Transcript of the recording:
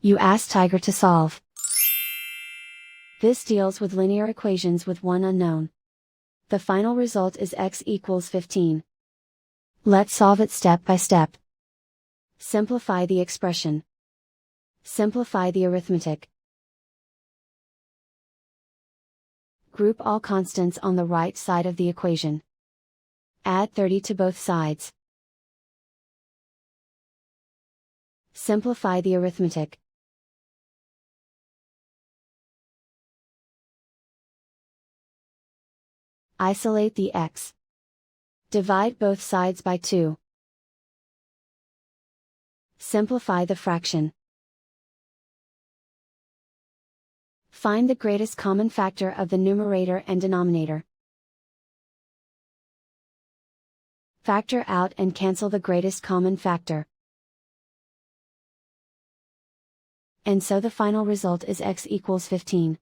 You ask Tiger to solve. This deals with linear equations with one unknown. The final result is x equals 15. Let's solve it step by step. Simplify the expression. Simplify the arithmetic. Group all constants on the right side of the equation. Add 30 to both sides. Simplify the arithmetic. Isolate the x. Divide both sides by 2. Simplify the fraction. Find the greatest common factor of the numerator and denominator. Factor out and cancel the greatest common factor. And so the final result is x equals 15.